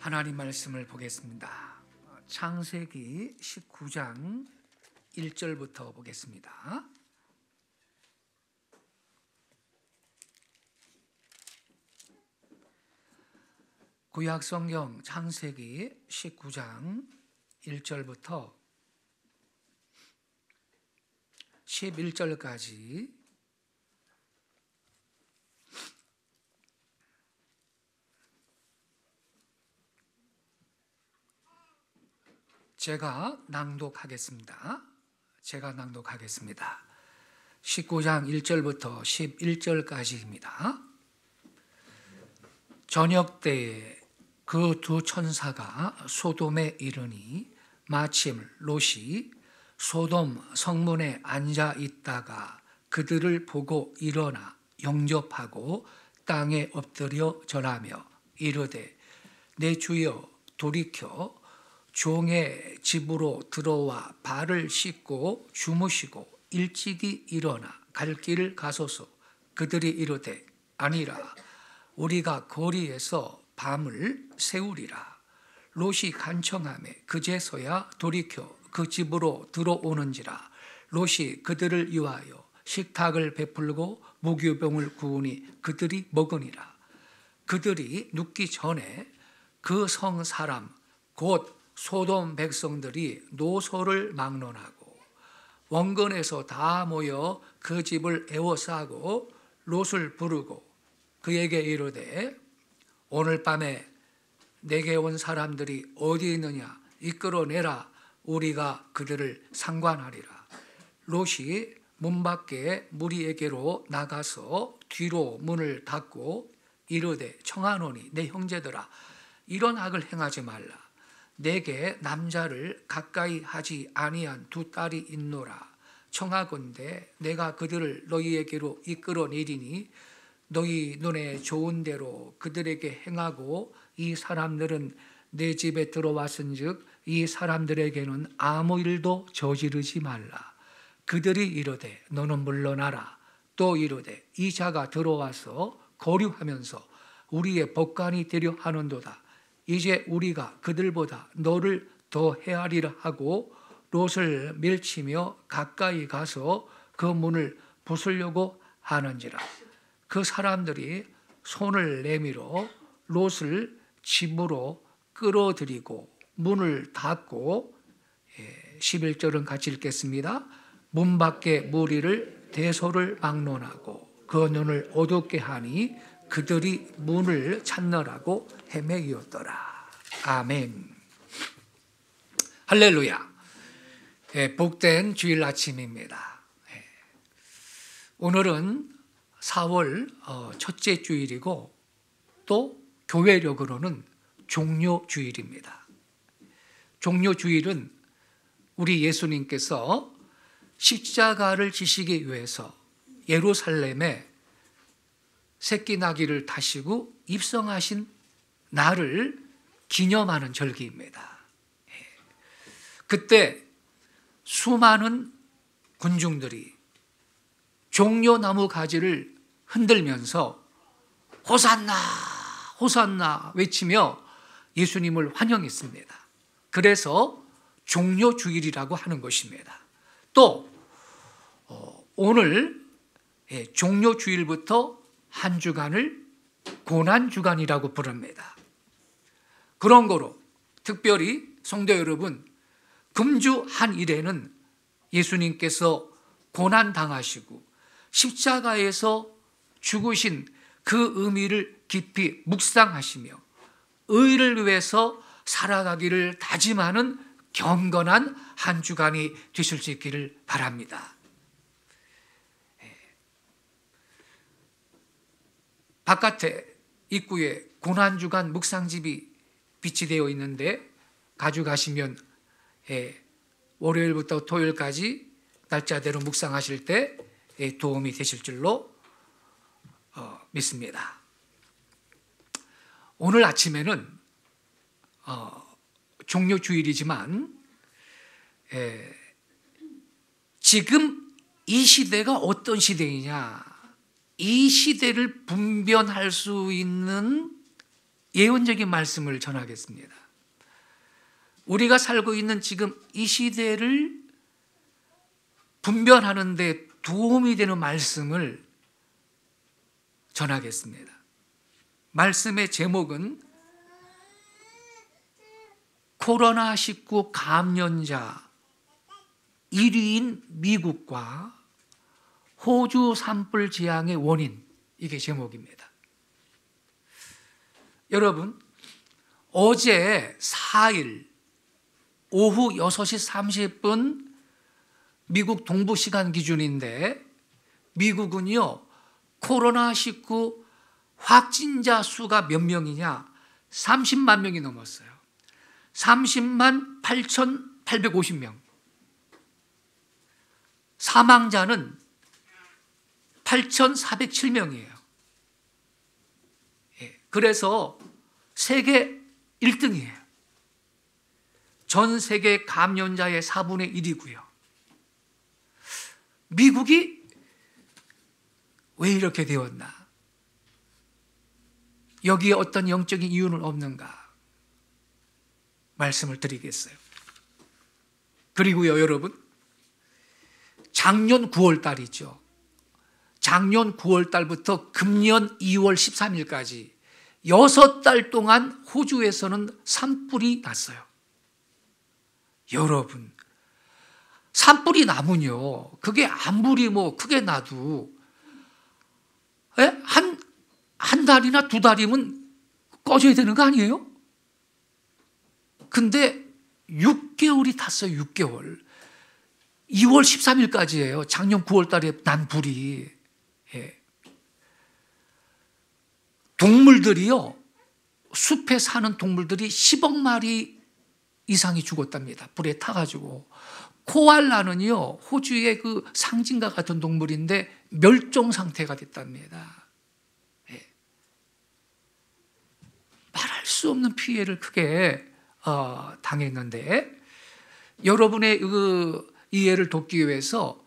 하나님 말씀을 보겠습니다. 창세기 19장 1절부터 보겠습니다. 구약 성경 창세기 19장 1절부터 11절까지 제가 낭독하겠습니다. 19장 1절부터 11절까지입니다. 저녁 때에 그 두 천사가 소돔에 이르니 마침 롯이 소돔 성문에 앉아 있다가 그들을 보고 일어나 영접하고 땅에 엎드려 절하며 이르되 내 주여 돌이켜 종의 집으로 들어와 발을 씻고 주무시고 일찍이 일어나 갈 길을 가소서. 그들이 이르되 아니라 우리가 거리에서 밤을 새우리라. 롯이 간청하매 그제서야 돌이켜 그 집으로 들어오는지라. 롯이 그들을 위하여 식탁을 베풀고 무교병을 구우니 그들이 먹으니라. 그들이 눕기 전에 그 성 사람 곧 소돔 백성들이 노소를 막론하고 원근에서 다 모여 그 집을 에워싸고 롯을 부르고 그에게 이르되 오늘 밤에 내게 온 사람들이 어디 있느냐 이끌어내라. 우리가 그들을 상관하리라. 롯이 문 밖에 무리에게로 나가서 뒤로 문을 닫고 이르되 청하노니 내 형제들아 이런 악을 행하지 말라. 내게 남자를 가까이 하지 아니한 두 딸이 있노라. 청하건대 내가 그들을 너희에게로 이끌어내리니 너희 눈에 좋은 대로 그들에게 행하고 이 사람들은 내 집에 들어왔은즉 이 사람들에게는 아무 일도 저지르지 말라. 그들이 이르되 너는 물러나라. 또 이르되 이 자가 들어와서 거류하면서 우리의 법관이 되려 하는도다. 이제 우리가 그들보다 너를 더 헤아리라 하고 롯을 밀치며 가까이 가서 그 문을 부수려고 하는지라. 그 사람들이 손을 내밀어 롯을 집으로 끌어들이고 문을 닫고 11절은 같이 읽겠습니다. 문 밖에 무리를 대소를 막론하고 그 눈을 어둡게 하니 그들이 문을 찾느라고 헤매이었더라. 아멘. 할렐루야. 복된 주일 아침입니다. 오늘은 4월 첫째 주일이고 또 교회력으로는 종료주일입니다. 종료주일은 우리 예수님께서 십자가를 지시기 위해서 예루살렘에 새끼 나귀를 타시고 입성하신 날을 기념하는 절기입니다. 그때 수많은 군중들이 종려나무 가지를 흔들면서 호산나 호산나 외치며 예수님을 환영했습니다. 그래서 종료주일이라고 하는 것입니다. 또 오늘 종료주일부터 한 주간을 고난주간이라고 부릅니다. 그런 거로 특별히 성도 여러분, 금주 한 일에는 예수님께서 고난당하시고 십자가에서 죽으신 그 의미를 깊이 묵상하시며 의를 위해서 살아가기를 다짐하는 경건한 한 주간이 되실 수 있기를 바랍니다. 바깥에 입구에 고난주간 묵상집이 비치되어 있는데 가져가시면 월요일부터 토요일까지 날짜대로 묵상하실 때 도움이 되실 줄로 믿습니다. 오늘 아침에는 종료주일이지만 지금 이 시대가 어떤 시대이냐, 이 시대를 분별할 수 있는 예언적인 말씀을 전하겠습니다. 우리가 살고 있는 지금 이 시대를 분별하는 데 도움이 되는 말씀을 전하겠습니다. 말씀의 제목은 코로나19 감염자 1위인 미국과 호주 산불 재앙의 원인, 이게 제목입니다. 여러분, 어제 4일 오후 6시 30분 미국 동부 시간 기준인데 미국은요 코로나19 확진자 수가 몇 명이냐? 30만 명이 넘었어요. 30만 8,850명. 사망자는 8,407명이에요. 그래서 세계 1등이에요. 전 세계 감염자의 4분의 1이고요. 미국이 왜 이렇게 되었나? 여기에 어떤 영적인 이유는 없는가? 말씀을 드리겠어요. 그리고요, 여러분, 작년 9월 달이죠. 작년 9월 달부터 금년 2월 13일까지 6달 동안 호주에서는 산불이 났어요. 여러분, 산불이 나면요, 그게 아무리 뭐 크게 나도 한 달이나 2달이면 꺼져야 되는 거 아니에요? 근데 6개월이 탔어요. 6개월. 2월 13일까지예요. 작년 9월 달에 난 불이. 동물들이요, 숲에 사는 동물들이 10억 마리 이상이 죽었답니다. 불에 타가지고. 코알라는요, 호주의 그 상징과 같은 동물인데 멸종 상태가 됐답니다. 말할 수 없는 피해를 크게 당했는데, 여러분의 그 이해를 돕기 위해서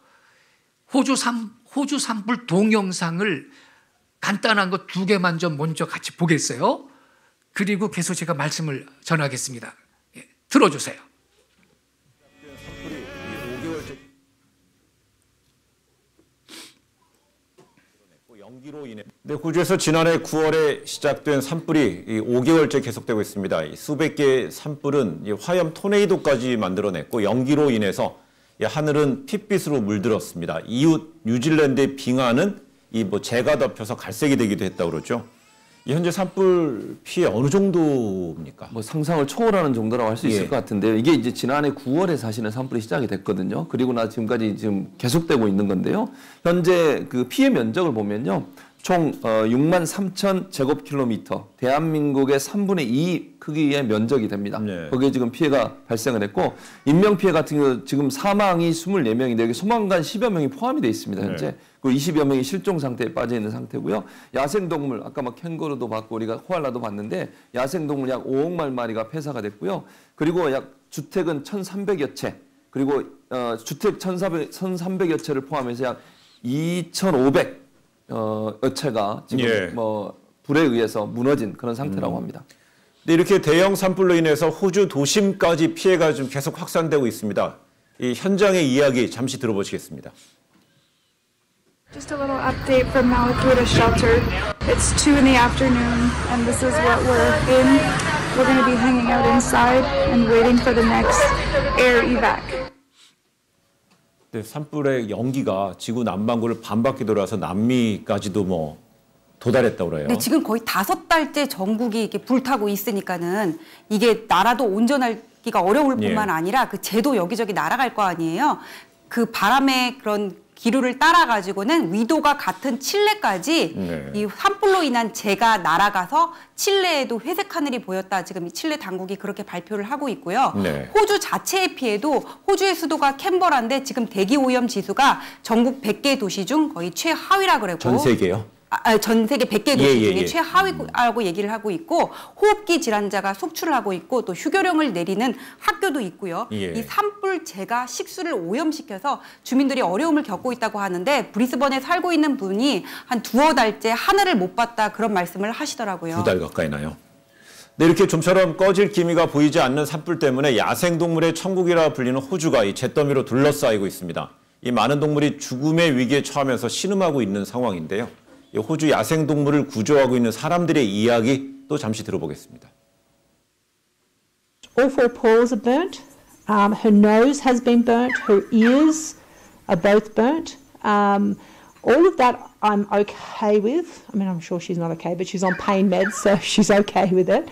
호주 산불 동영상을 간단한 거 2개만 좀 먼저 같이 보겠어요. 그리고 계속 제가 말씀을 전하겠습니다. 들어주세요. 네, 호주에서 지난해 9월에 시작된 산불이 5개월째 계속되고 있습니다. 수백 개의 산불은 화염 토네이도까지 만들어냈고 연기로 인해서 하늘은 핏빛으로 물들었습니다. 이웃 뉴질랜드의 빙하는 재가 덮여서 갈색이 되기도 했다고 그러죠. 현재 산불 피해 어느 정도입니까? 상상을 초월하는 정도라고 할 수 있을 것 같은데요. 이게 이제 지난해 9월에 사실은 산불이 시작이 됐거든요. 그리고 나 지금까지 계속되고 있는 건데요. 현재 그 피해 면적을 보면요. 총 6만 3천 제곱킬로미터, 대한민국의 3분의 2 크기의 면적이 됩니다. 네. 거기에 지금 피해가 발생을 했고, 인명피해 같은 경우 지금 사망이 24명인데 여기 소방관 10여 명이 포함이 되어 있습니다. 현재. 네. 그리고 20여 명이 실종 상태에 빠져 있는 상태고요. 야생동물, 아까 캥거루도 봤고 우리가 코알라도 봤는데 야생동물 약 5억 마리가 폐사가 됐고요. 그리고 주택은 1,300여 채, 그리고 주택 1,300여 채를 포함해서 약 2,500 여채가 지금 불에 의해서 무너진 그런 상태라고 합니다. 근데 이렇게 대형 산불로 인해서 호주 도심까지 피해가 좀 계속 확산되고 있습니다. 이 현장의 이야기 잠시 들어보시겠습니다. Just a little update from Malakuta shelter. It's 2 in the afternoon and this is what we're in. We're going to be hanging out inside and waiting for the next air evac. 네, 산불의 연기가 지구 남반구를 반바퀴 돌아서 남미까지도 도달했다고 그래요. 네, 지금 거의 5달째 전국이 이렇게 불타고 있으니까는 이게 나라도 온전하기가 어려울 뿐만 아니라 그 재도 여기저기 날아갈 거 아니에요. 그 바람의 그런 기류를 따라가지고는 위도가 같은 칠레까지 이 산불로 인한 재가 날아가서 칠레에도 회색 하늘이 보였다. 지금 이 칠레 당국이 그렇게 발표를 하고 있고요. 네. 호주 자체의 피해도 호주의 수도가 캔버라인데 지금 대기 오염 지수가 전국 100개 도시 중 거의 최하위라 그랬고. 전 세계요? 전 세계 100개 도시 중에 최하위라고 얘기를 하고 있고, 호흡기 질환자가 속출을 하고 있고, 또 휴교령을 내리는 학교도 있고요. 이 산불재가 식수를 오염시켜서 주민들이 어려움을 겪고 있다고 하는데, 브리스번에 살고 있는 분이 한 2달 달째 하늘을 못 봤다 그런 말씀을 하시더라고요. 2달 가까이 나요? 네, 이렇게 좀처럼 꺼질 기미가 보이지 않는 산불 때문에 야생동물의 천국이라 불리는 호주가 이 잿더미로 둘러싸이고 있습니다. 이 많은 동물이 죽음의 위기에 처하면서 신음하고 있는 상황인데요. 이 호주 야생동물을 구조하고 있는 사람들의 이야기 또 잠시 들어보겠습니다. All four paws are burnt. Her nose has been burnt. Her ears are both burnt. All of that I'm okay with. I mean, I'm sure she's not okay, but she's on pain meds, so she's okay with it.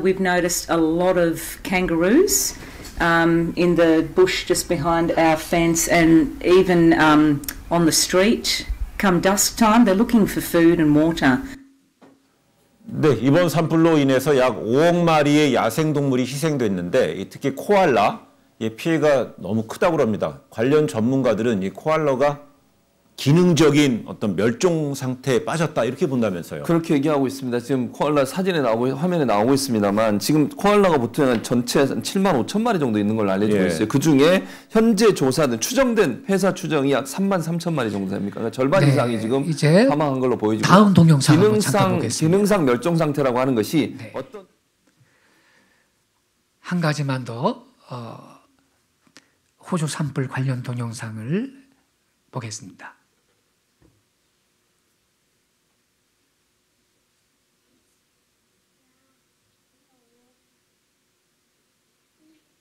We've noticed a lot of kangaroos in the bush just behind our fence, and even on the street. Come dusk time, they're looking for food and water. 네, 이번 산불로 인해서 약 5억 마리의 야생동물이 희생됐는데 특히 코알라 피해가 너무 크다고 합니다. 관련 전문가들은 이 코알라가 기능적인 어떤 멸종 상태에 빠졌다 이렇게 본다면서요. 그렇게 얘기하고 있습니다. 지금 코알라 사진에 나오고 화면에 나오고 있습니다만 지금 코알라가 보통 전체 7만 5천 마리 정도 있는 걸로 알려지고 있어요. 그중에 현재 조사된 추정된 폐사 추정이 약 3만 3천 마리 정도 됩니까? 그러니까 절반 이상이 지금 이제 사망한 걸로 보여지고 다음 동영상 한번 잠깐 보겠습니다. 기능상 멸종 상태라고 하는 것이 어떤 한 가지만 더 호주 산불 관련 동영상을 보겠습니다.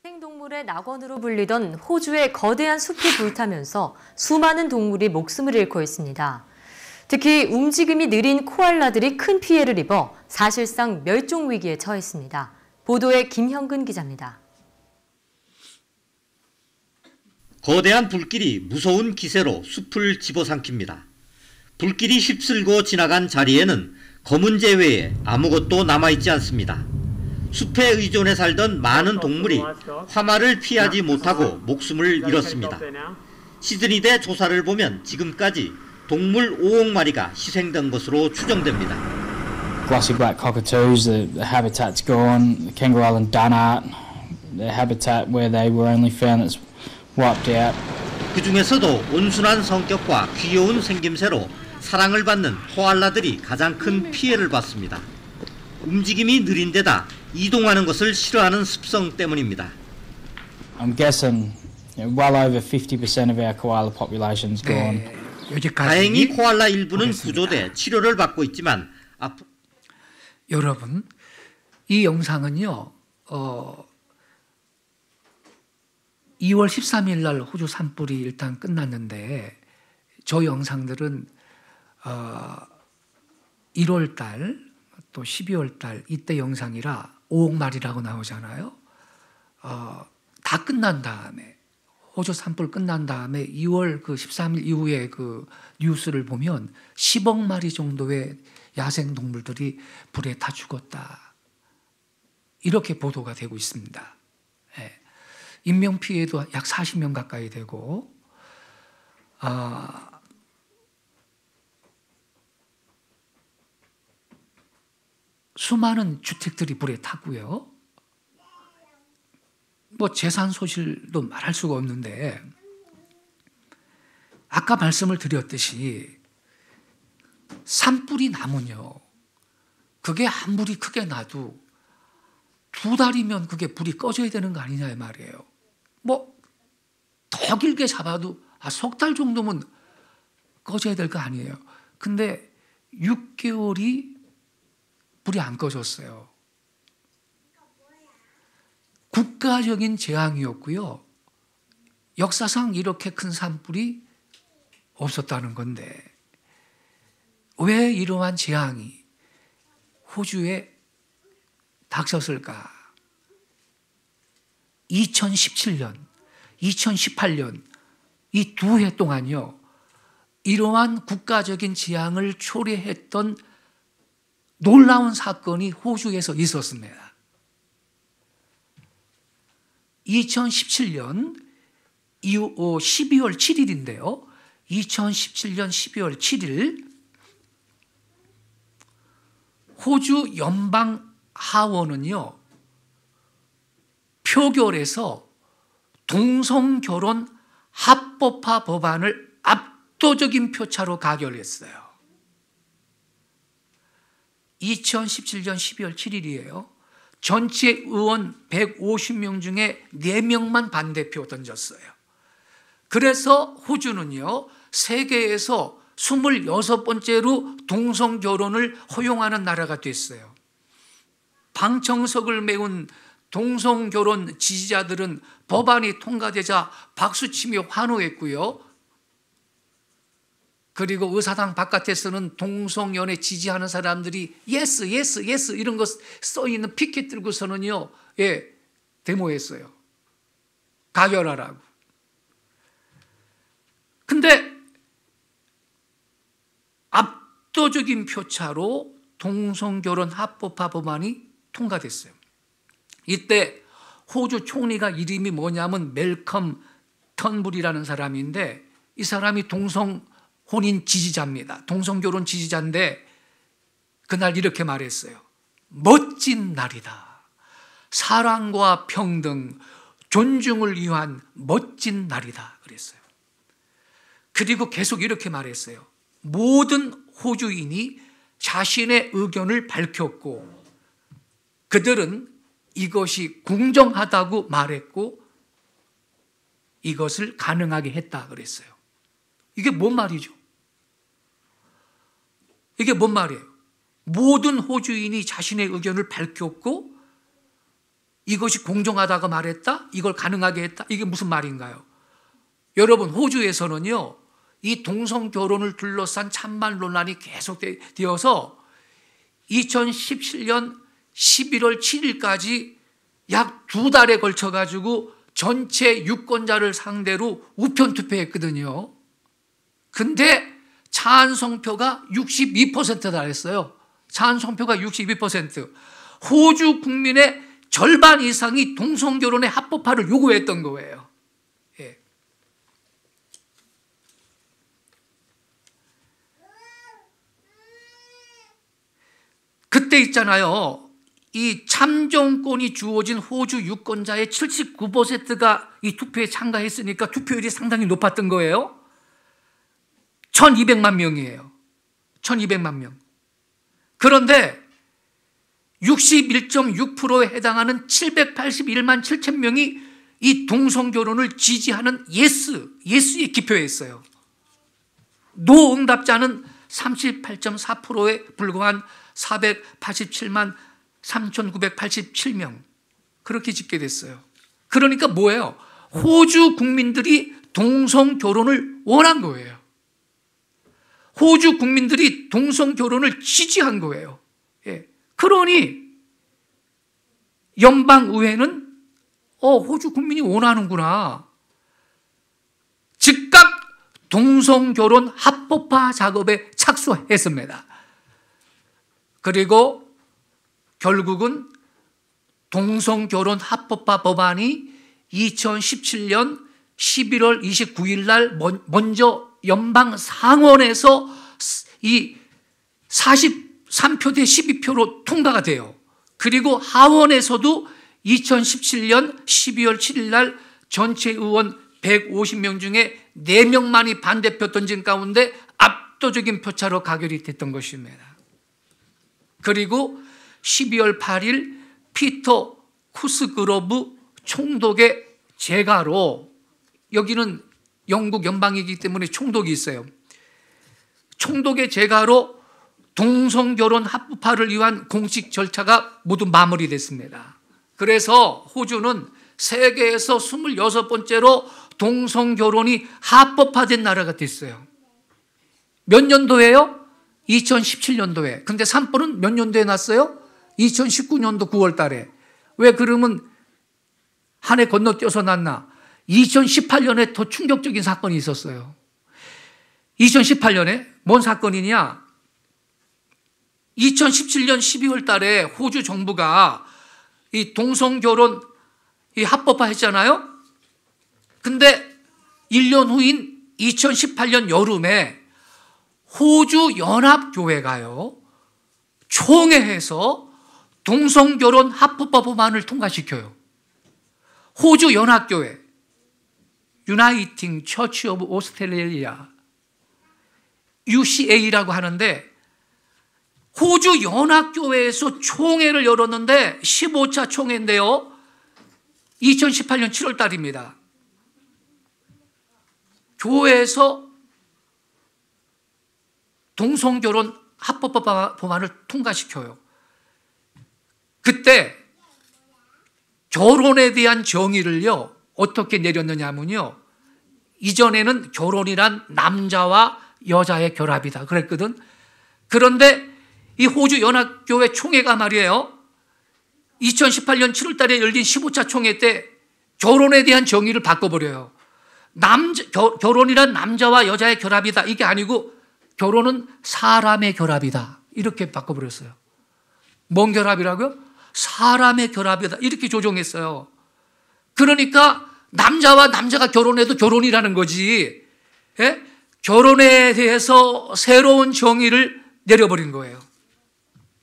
야생동물의 낙원으로 불리던 호주의 거대한 숲이 불타면서 수많은 동물이 목숨을 잃고 있습니다. 특히 움직임이 느린 코알라들이 큰 피해를 입어 사실상 멸종 위기에 처했습니다. 보도에 김형근 기자입니다. 거대한 불길이 무서운 기세로 숲을 집어삼킵니다. 불길이 휩쓸고 지나간 자리에는 검은재 외에 아무것도 남아있지 않습니다. 숲에 의존해 살던 많은 동물이 화마를 피하지 못하고 목숨을 잃었습니다. 시드니대 조사를 보면 지금까지 동물 5억 마리가 희생된 것으로 추정됩니다. Glossy black cockatoos, the habitat's gone. The Kangaroo Island dunnart, the habitat where they were only found that's wiped out. 그 중에서도 온순한 성격과 귀여운 생김새로 사랑을 받는 코알라들이 가장 큰 피해를 봤습니다. 움직임이 느린 데다 이동하는 것을 싫어하는 습성 때문입니다. I'm guessing well over 50% of our koala population's gone. 다행히 코알라 일부는 구조돼 치료를 받고 있지만 여러분, 이 영상은요. 2월 13일 날 호주 산불이 일단 끝났는데 저 영상들은 1월 달 또 12월 달 이때 영상이라 5억 마리라고 나오잖아요. 다 끝난 다음에 호주 산불 끝난 다음에 2월 그 13일 이후에 그 뉴스를 보면 10억 마리 정도의 야생 동물들이 불에 다 죽었다. 이렇게 보도가 되고 있습니다. 예. 인명 피해도 약 40명 가까이 되고 수많은 주택들이 불에 탔고요. 뭐 재산 소실도 말할 수가 없는데 아까 말씀을 드렸듯이 산불이 나면요. 그게 아무리 크게 나도 2달이면 그게 불이 꺼져야 되는 거 아니냐 이 말이에요. 뭐 더 길게 잡아도 석 달 정도면 꺼져야 될 거 아니에요. 근데 6개월이 불이 안 꺼졌어요. 국가적인 재앙이었고요. 역사상 이렇게 큰 산불이 없었다는 건데 왜 이러한 재앙이 호주에 닥쳤을까? 2017년, 2018년 이 2해 동안요. 이러한 국가적인 재앙을 초래했던 놀라운 사건이 호주에서 있었습니다. 2017년 12월 7일인데요. 2017년 12월 7일 호주 연방 하원은요. 표결에서 동성결혼 합법화 법안을 압도적인 표차로 가결했어요. 2017년 12월 7일이에요. 전체 의원 150명 중에 4명만 반대표 던졌어요. 그래서 호주는요, 세계에서 26번째로 동성결혼을 허용하는 나라가 됐어요. 방청석을 메운 동성결혼 지지자들은 법안이 통과되자 박수치며 환호했고요. 그리고 의사당 바깥에서는 동성연애 지지하는 사람들이 예스 예스 예스 이런 거 써있는 피켓 들고서는요, 데모했어요. 가결하라고. 근데 압도적인 표차로 동성결혼 합법화 법안이 통과됐어요. 이때 호주 총리가 이름이 뭐냐면 멜컴 턴불이라는 사람인데, 이 사람이 동성혼인 지지자입니다. 동성결혼 지지자인데 그날 이렇게 말했어요. 멋진 날이다. 사랑과 평등, 존중을 위한 멋진 날이다. 그랬어요. 그리고 계속 이렇게 말했어요. 모든 호주인이 자신의 의견을 밝혔고 그들은 이것이 공정하다고 말했고 이것을 가능하게 했다 그랬어요. 이게 뭔 말이죠? 이게 뭔 말이에요? 모든 호주인이 자신의 의견을 밝혔고 이것이 공정하다고 말했다? 이걸 가능하게 했다? 이게 무슨 말인가요? 여러분, 호주에서는요, 이 동성결혼을 둘러싼 찬반 논란이 계속되어서 2017년 11월 7일까지 약 2달에 걸쳐가지고 전체 유권자를 상대로 우편 투표했거든요. 근데 찬성표가 62%에 달했어요. 찬성표가 62%. 호주 국민의 절반 이상이 동성결혼의 합법화를 요구했던 거예요. 그때 있잖아요. 이 참정권이 주어진 호주 유권자의 79%가 이 투표에 참가했으니까 투표율이 상당히 높았던 거예요. 1200만 명이에요. 1200만 명. 그런데 61.6%에 해당하는 781만 7천 명이 이 동성결혼을 지지하는 예스에 기표했어요. 노 응답자는 38.4%에 불과한 487만 3,987명. 그렇게 집계됐어요. 그러니까 뭐예요? 호주 국민들이 동성결혼을 원한 거예요. 호주 국민들이 동성결혼을 지지한 거예요. 그러니 연방의회는 호주 국민이 원하는구나. 즉각 동성결혼 합법화 작업에 착수했습니다. 그리고 결국은 동성결혼 합법화 법안이 2017년 11월 29일 날 먼저 연방 상원에서 이 43표 대 12표로 통과가 돼요. 그리고 하원에서도 2017년 12월 7일 날 전체 의원 150명 중에 4명만이 반대표 던진 가운데 압도적인 표차로 가결이 됐던 것입니다. 그리고 12월 8일 피터 쿠스그로브 총독의 재가로, 여기는 영국 연방이기 때문에 총독이 있어요. 총독의 재가로 동성결혼 합법화를 위한 공식 절차가 모두 마무리됐습니다. 그래서 호주는 세계에서 26번째로 동성결혼이 합법화된 나라가 됐어요. 몇 년도예요? 2017년도에. 근데 산불은 몇 년도에 났어요? 2019년도 9월 달에. 왜 그러면 한 해 건너뛰어서 났나? 2018년에 더 충격적인 사건이 있었어요. 2018년에 뭔 사건이냐? 2017년 12월 달에 호주 정부가 이 동성결혼 합법화 했잖아요? 근데 1년 후인 2018년 여름에 호주 연합교회가요, 총회해서 동성결혼 합법화 법안을 통과시켜요. 호주 연합교회, Uniting Church of Australia, UCA라고 하는데 호주 연합교회에서 총회를 열었는데 15차 총회인데요. 2018년 7월 달입니다. 교회에서 동성결혼 합법 법안을 통과시켜요. 그때 결혼에 대한 정의를요, 어떻게 내렸느냐면요, 이전에는 결혼이란 남자와 여자의 결합이다 그랬거든. 그런데 이 호주 연합교회 총회가 말이에요, 2018년 7월 달에 열린 15차 총회 때 결혼에 대한 정의를 바꿔버려요. 결혼이란 남자와 여자의 결합이다, 이게 아니고 결혼은 사람의 결합이다, 이렇게 바꿔버렸어요. 뭔 결합이라고요? 사람의 결합이다, 이렇게 조정했어요. 그러니까 남자와 남자가 결혼해도 결혼이라는 거지, 예? 결혼에 대해서 새로운 정의를 내려버린 거예요.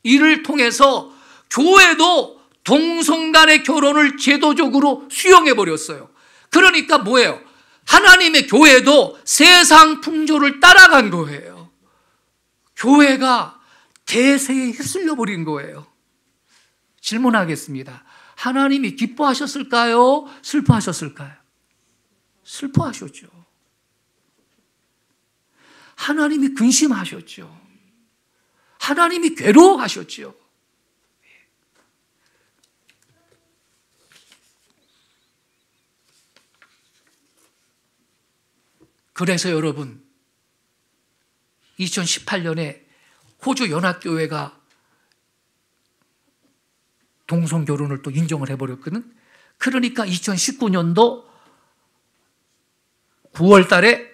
이를 통해서 교회도 동성 간의 결혼을 제도적으로 수용해버렸어요. 그러니까 뭐예요? 하나님의 교회도 세상 풍조를 따라간 거예요. 교회가 대세에 휩쓸려 버린 거예요. 질문하겠습니다. 하나님이 기뻐하셨을까요? 슬퍼하셨을까요? 슬퍼하셨죠. 하나님이 근심하셨죠. 하나님이 괴로워하셨죠. 그래서 여러분, 2018년에 호주 연합교회가 동성결혼을 또 인정을 해버렸거든. 그러니까 2019년도 9월 달에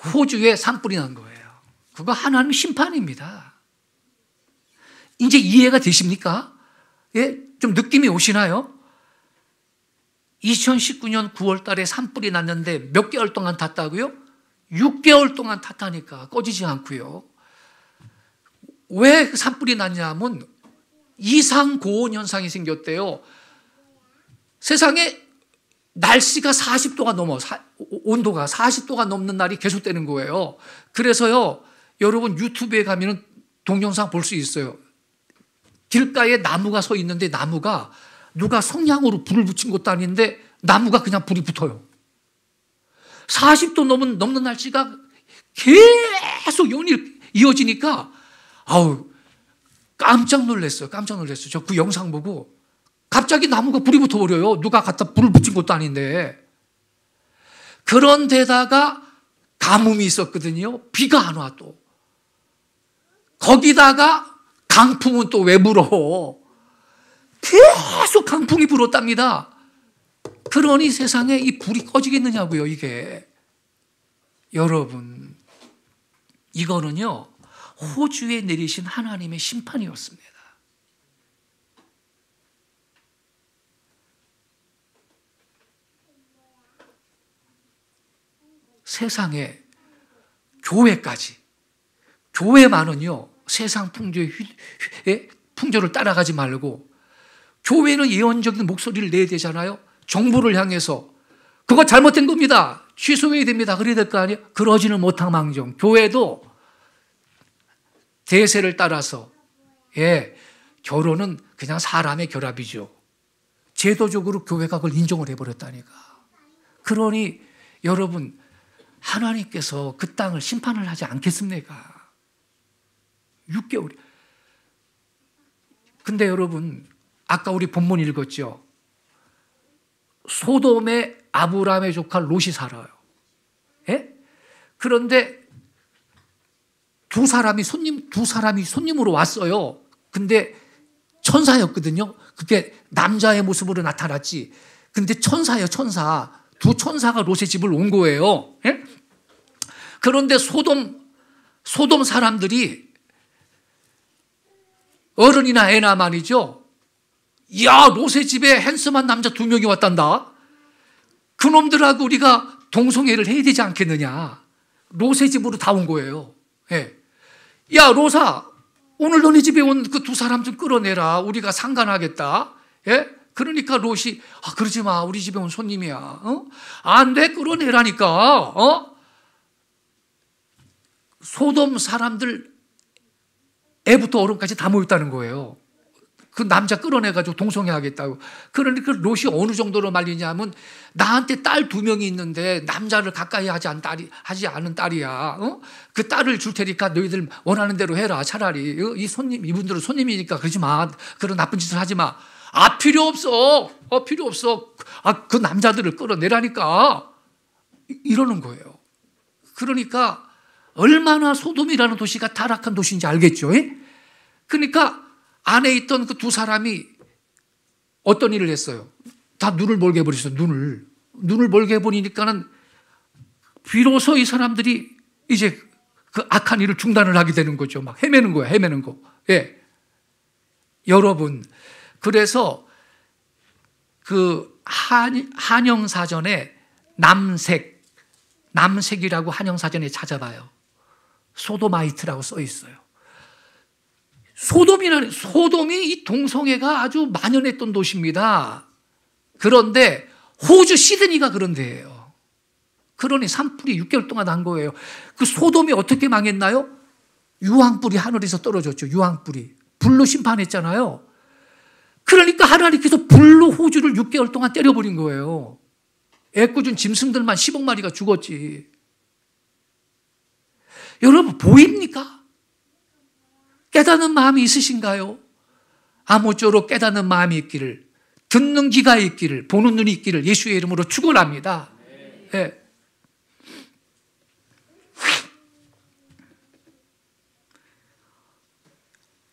호주에 산불이 난 거예요. 그거 하나님 심판입니다. 이제 이해가 되십니까? 예? 좀 느낌이 오시나요? 2019년 9월 달에 산불이 났는데 몇 개월 동안 탔다고요? 6개월 동안 탔다니까, 꺼지지 않고요. 왜 산불이 났냐면 이상 고온 현상이 생겼대요. 세상에 날씨가 40도가 넘어, 온도가 40도가 넘는 날이 계속되는 거예요. 그래서요, 여러분 유튜브에 가면 동영상 볼 수 있어요. 길가에 나무가 서 있는데 나무가 누가 성냥으로 불을 붙인 것도 아닌데 나무가 그냥 불이 붙어요. 40도 넘는 날씨가 계속 연일 이어지니까 깜짝 놀랐어요. 저 그 영상 보고 갑자기 나무가 불이 붙어버려요. 누가 갖다 불을 붙인 것도 아닌데. 그런데다가 가뭄이 있었거든요. 비가 안 와 또. 거기다가 강풍은 또 왜 불어? 계속 강풍이 불었답니다. 그러니 세상에 이 불이 꺼지겠느냐고요, 이게. 여러분, 이거는요, 호주에 내리신 하나님의 심판이었습니다. 세상에 교회까지, 교회만은요, 세상 풍조를 따라가지 말고, 교회는 예언적인 목소리를 내야 되잖아요. 정부를 향해서 그거 잘못된 겁니다, 취소해야 됩니다, 그래야 될 거 아니에요. 그러지는 못한 망정 교회도 대세를 따라서, 결혼은 그냥 사람의 결합이죠, 제도적으로 교회가 그걸 인정을 해버렸다니까. 그러니 여러분, 하나님께서 그 땅을 심판을 하지 않겠습니까? 6개월. 근데 여러분, 아까 우리 본문 읽었죠? 소돔에 아브라함의 조카 롯이 살아요. 그런데 두 사람이 손님으로 왔어요. 근데 천사였거든요. 그게 남자의 모습으로 나타났지. 근데 천사예요, 천사. 두 천사가 롯의 집을 온 거예요. 그런데 소돔 사람들이, 어른이나 애나 말이죠, 야, 롯의 집에 핸섬한 남자 2명이 왔단다. 그놈들하고 우리가 동성애를 해야 되지 않겠느냐. 롯의 집으로 다 온 거예요. 야, 롯아, 오늘 너네 집에 온 그 두 사람 좀 끌어내라. 우리가 상관하겠다. 그러니까 롯이, 그러지 마, 우리 집에 온 손님이야. 안 돼, 끌어내라니까. 소돔 사람들 애부터 어른까지 다 모였다는 거예요. 그 남자 끌어내가지고 동성애하겠다고. 그러니까 롯이 어느 정도로 말리냐면 나한테 딸 2명이 있는데 남자를 가까이 하지 않은 딸이야. 그 딸을 줄 테니까 너희들 원하는 대로 해라. 차라리 이분들은 손님이니까 그러지 마. 그런 나쁜 짓을 하지 마. 필요 없어. 필요 없어. 그 남자들을 끌어내라니까. 이러는 거예요. 그러니까 얼마나 소돔이라는 도시가 타락한 도시인지 알겠죠? 그러니까 안에 있던 그 2 사람이 어떤 일을 했어요? 다 눈을 멀게 해버렸어요. 눈을 멀게 해버리니까는 비로소 이 사람들이 이제 그 악한 일을 중단을 하게 되는 거죠. 막 헤매는 거야, 헤매는 거. 예. 여러분, 그래서 그 한영사전에 남색이라고 한영사전에 찾아봐요. 소도마이트라고 써 있어요. 소돔이 이 동성애가 아주 만연했던 도시입니다. 그런데 호주 시드니가 그런 데예요. 그러니 산불이 6개월 동안 난 거예요. 그 소돔이 어떻게 망했나요? 유황불이 하늘에서 떨어졌죠. 유황불이. 불로 심판했잖아요. 그러니까 하나님께서 불로 호주를 6개월 동안 때려버린 거예요. 애꿎은 짐승들만 10억 마리가 죽었지. 여러분 보입니까? 깨닫는 마음이 있으신가요? 아무쪼록 깨닫는 마음이 있기를, 듣는 귀가 있기를, 보는 눈이 있기를 예수의 이름으로 축원합니다. 네.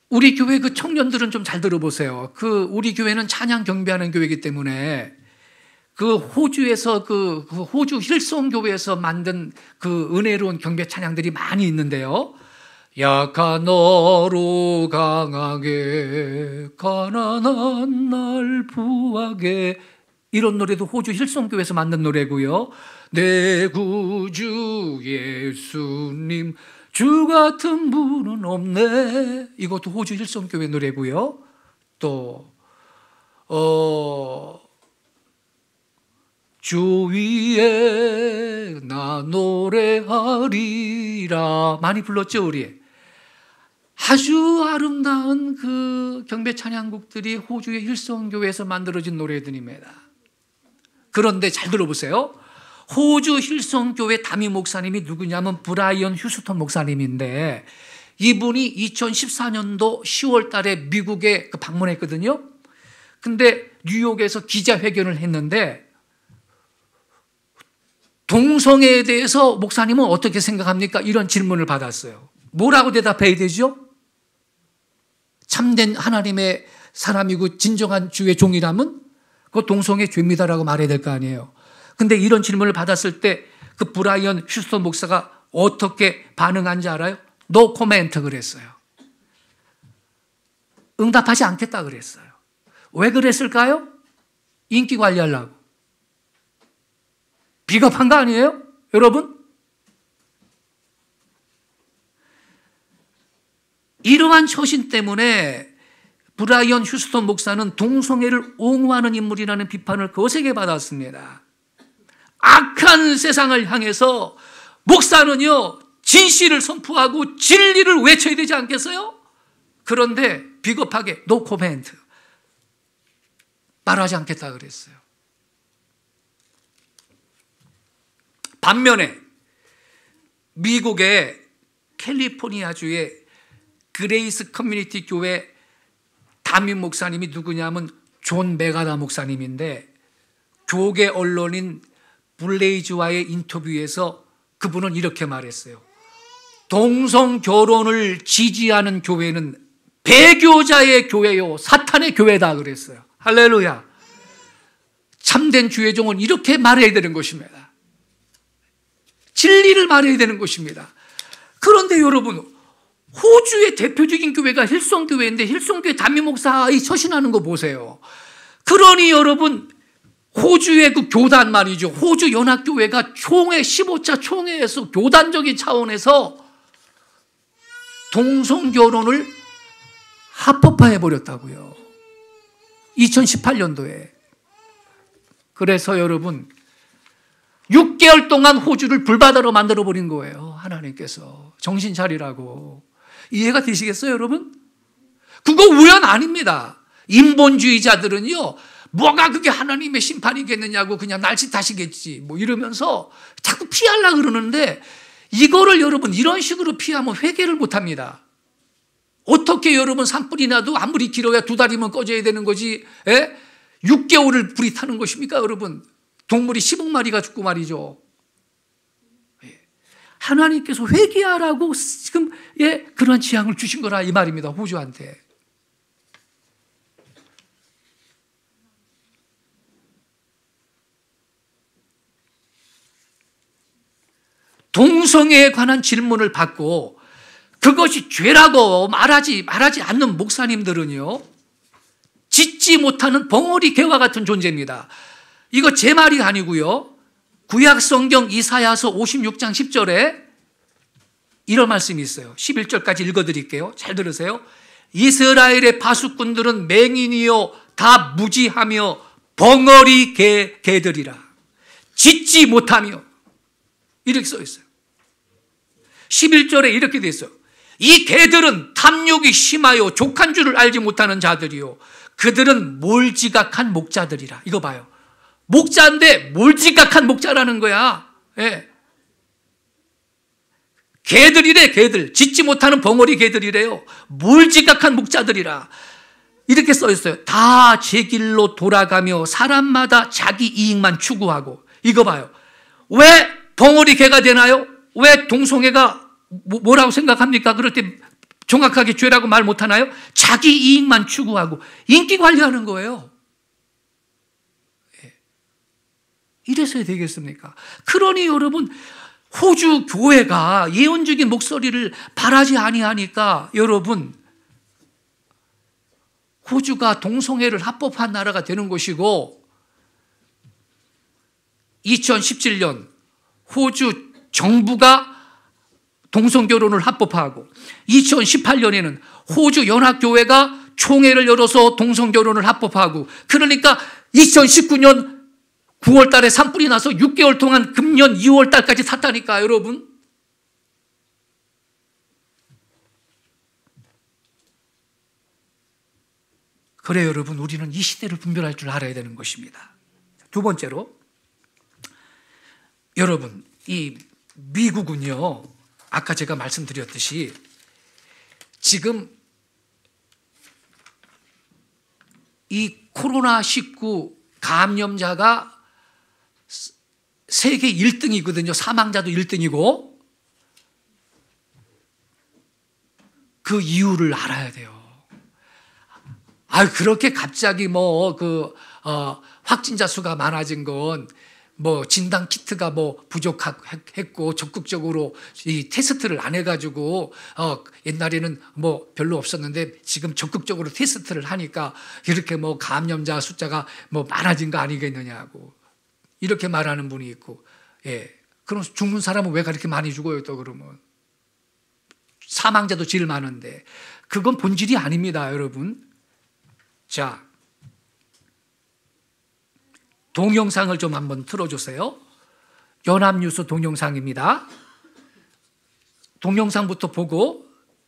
우리 교회 그 청년들은 좀 잘 들어보세요. 우리 교회는 찬양 경배하는 교회이기 때문에 그 호주에서 그 호주 힐송 교회에서 만든 그 은혜로운 경배 찬양들이 많이 있는데요. 약한 너로 강하게 가난한 날 부하게, 이런 노래도 호주 힐송교회에서 만든 노래고요. 내 구주 예수님 주 같은 분은 없네, 이것도 호주 힐송교회 노래고요. 또 주 위에 나 노래하리라 많이 불렀죠. 우리 아주 아름다운 그 경배 찬양곡들이 호주의 힐송교회에서 만들어진 노래들입니다. 그런데 잘 들어보세요. 호주 힐송교회 담임 목사님이 누구냐면 브라이언 휴스턴 목사님인데, 이분이 2014년도 10월 달에 미국에 방문했거든요. 근데 뉴욕에서 기자회견을 했는데, 동성애에 대해서 목사님은 어떻게 생각합니까? 이런 질문을 받았어요. 뭐라고 대답해야 되죠? 참된 하나님의 사람이고 진정한 주의 종이라면 그거 동성애 죄입니다라고 말해야 될 거 아니에요. 근데 이런 질문을 받았을 때 그 브라이언 휴스턴 목사가 어떻게 반응한지 알아요? No comment 그랬어요. 응답하지 않겠다 그랬어요. 왜 그랬을까요? 인기 관리하려고. 비겁한 거 아니에요? 여러분? 이러한 처신 때문에 브라이언 휴스턴 목사는 동성애를 옹호하는 인물이라는 비판을 거세게 받았습니다. 악한 세상을 향해서 목사는요, 진실을 선포하고 진리를 외쳐야 되지 않겠어요? 그런데 비겁하게 no comment, 말하지 않겠다 그랬어요. 반면에 미국의 캘리포니아주의 그레이스 커뮤니티 교회 담임 목사님이 누구냐면 존 메가다 목사님인데, 교계 언론인 블레이즈와의 인터뷰에서 그분은 이렇게 말했어요. 동성 결혼을 지지하는 교회는 배교자의 교회요, 사탄의 교회다 그랬어요. 할렐루야. 참된 주의 종은 이렇게 말해야 되는 것입니다. 진리를 말해야 되는 것입니다. 그런데 여러분, 호주의 대표적인 교회가 힐송교회인데 힐송교회 담임 목사의 처신하는 거 보세요. 그러니 여러분, 호주의 그 교단 말이죠. 호주 연합교회가 총회 15차 총회에서 교단적인 차원에서 동성결혼을 합법화해버렸다고요. 2018년도에. 그래서 여러분, 6개월 동안 호주를 불바다로 만들어버린 거예요. 하나님께서. 정신 차리라고. 이해가 되시겠어요, 여러분? 그거 우연 아닙니다. 인본주의자들은요, 뭐가 그게 하나님의 심판이겠느냐고 그냥 날짓하시겠지 뭐 이러면서 자꾸 피하려고 그러는데, 이거를 여러분 이런 식으로 피하면 회개를 못합니다. 어떻게 여러분 산불이 나도 아무리 길어야 2달이면 꺼져야 되는 거지, 6개월을 불이 타는 것입니까, 여러분? 동물이 10억 마리가 죽고 말이죠. 하나님께서 회개하라고 지금 그런 지향을 주신 거라 이 말입니다, 호주한테. 동성애에 관한 질문을 받고 그것이 죄라고 말하지 않는 목사님들은요, 짓지 못하는 벙어리 개와 같은 존재입니다. 이거 제 말이 아니고요, 구약 성경 이사야서 56장 10절에 이런 말씀이 있어요. 11절까지 읽어드릴게요. 잘 들으세요. 이스라엘의 파수꾼들은 맹인이요 다 무지하며 벙어리 개들이라, 짓지 못하며, 이렇게 써 있어요. 11절에 이렇게 돼 있어요. 이 개들은 탐욕이 심하여 족한 줄을 알지 못하는 자들이요, 그들은 몰지각한 목자들이라. 이거 봐요. 목자인데 몰지각한 목자라는 거야. 개들이래, 개들. 짓지 못하는 벙어리 개들이래요. 몰지각한 목자들이라. 이렇게 써 있어요. 다 제 길로 돌아가며 사람마다 자기 이익만 추구하고. 이거 봐요. 왜 벙어리 개가 되나요? 왜 동성애가 뭐라고 생각합니까? 그럴 때 정확하게 죄라고 말 못하나요? 자기 이익만 추구하고 인기 관리하는 거예요. 이래서야 되겠습니까? 그러니 여러분, 호주 교회가 예언적인 목소리를 바라지 아니하니까 여러분, 호주가 동성애를 합법한 나라가 되는 것이고, 2017년 호주 정부가 동성결혼을 합법화하고, 2018년에는 호주 연합교회가 총회를 열어서 동성결혼을 합법화하고, 그러니까 2019년 9월 달에 산불이 나서 6개월 동안 금년 2월 달까지 탔다니까, 여러분. 그래, 여러분, 우리는 이 시대를 분별할 줄 알아야 되는 것입니다. 두 번째로, 여러분, 이 미국은요, 아까 제가 말씀드렸듯이 지금 이 코로나19 감염자가 세계 1등이거든요. 사망자도 1등이고. 그 이유를 알아야 돼요. 그렇게 갑자기 확진자 수가 많아진 건 진단 키트가 부족했고 적극적으로 이 테스트를 안 해가지고 옛날에는 별로 없었는데 지금 적극적으로 테스트를 하니까 이렇게 감염자 숫자가 많아진 거 아니겠느냐고 이렇게 말하는 분이 있고, 그럼 죽는 사람은 왜 그렇게 많이 죽어요? 또 그러면 사망자도 제일 많은데 그건 본질이 아닙니다, 여러분. 자, 동영상을 좀 한번 틀어주세요. 연합뉴스 동영상입니다. 동영상부터 보고